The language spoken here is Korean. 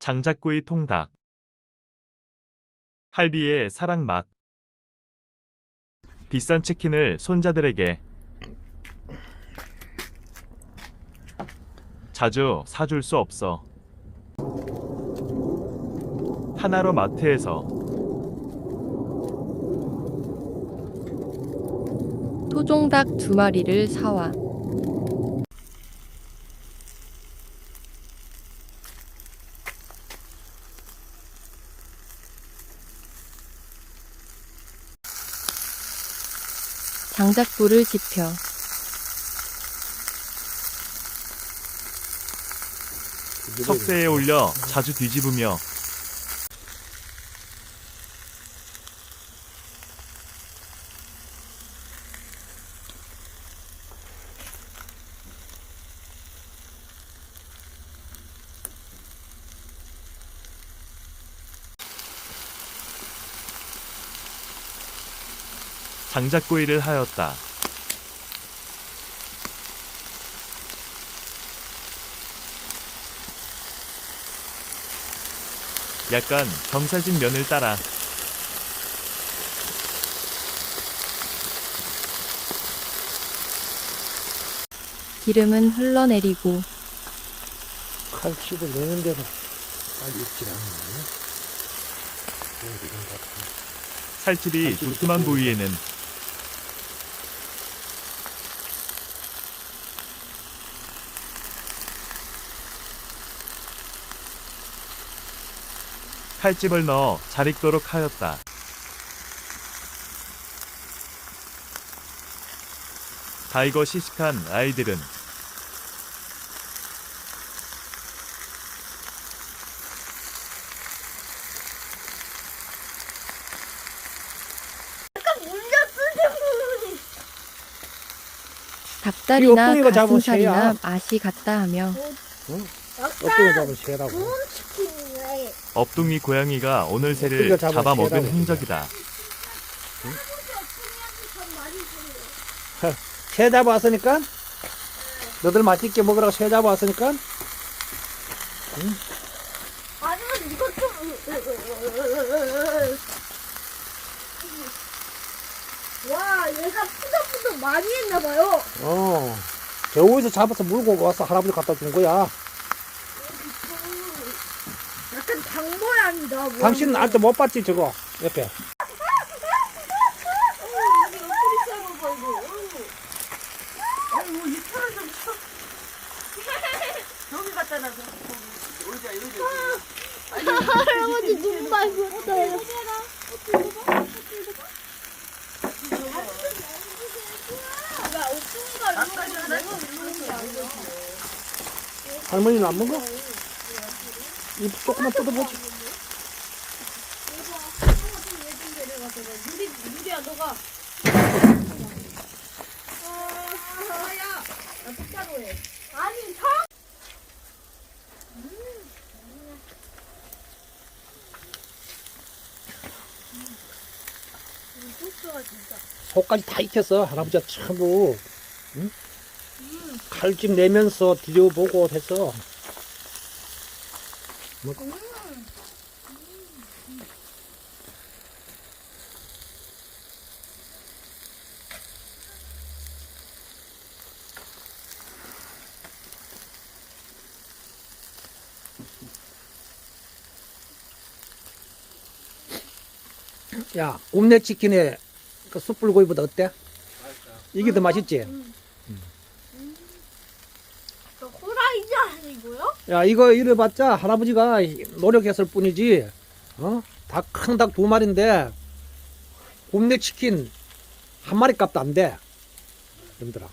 장작구이 통닭, 할비의 사랑 맛, 비싼 치킨을 손자들에게 자주 사줄 수 없어. 하나로 마트에서 토종닭 2마리를 사와. 장작불을 지펴 석쇠에 올려 자주 뒤집으며 장작구이를 하였다. 약간 경사진 면을 따라 기름은 흘러내리고 칼집을 내는 데는 빨리 익질 않네. 살집이 두툼한 부위에는 칼집을 넣어 잘 익도록 하였다. 다 익어 시식한 아이들은 닭다리나 엉뚱이가 잡은 가슴살이나 새야. 맛이 같다 하며 어떤 잡은 새라고. 업둥이 고양이가 오늘 새를 엉뚱이가 잡은 잡아먹은 새라고 흔적이다. 새 잡아왔으니까? 너들 맛있게 먹으라고 새 잡아왔으니까? 아니면 이것 좀. 와, 얘가 푸덕푸덕 많이 했나봐요. 저 어디서 잡아서 물고 와서 할아버지 갖다 준 거야. 약간 닭 모양이다. 당신은 아직도 못 봤지, 저거? 옆에. 아이고, 이 털을 좀 쳐. 여기 갖다 놔서. 할아버지 눈 말렸어요. 할머니는 안 먹어? 입 조금만 뜯어보지. 누리야, 너가. 야, 나 똑바로 해. 아니, 형! 소스가 진짜. 속까지 다 익혔어. 할아버지가 참고. 응? 칼집 내면서 뒤져보고 했어. 야, 굽네치킨에 그 숯불구이보다 어때? 이게 더 맛있지? 호라이즈 아니고요? 야, 이거 이래봤자 할아버지가 노력했을 뿐이지. 큰 닭 2마리인데 굽네치킨 1마리 값도 안 돼. 여러분들아.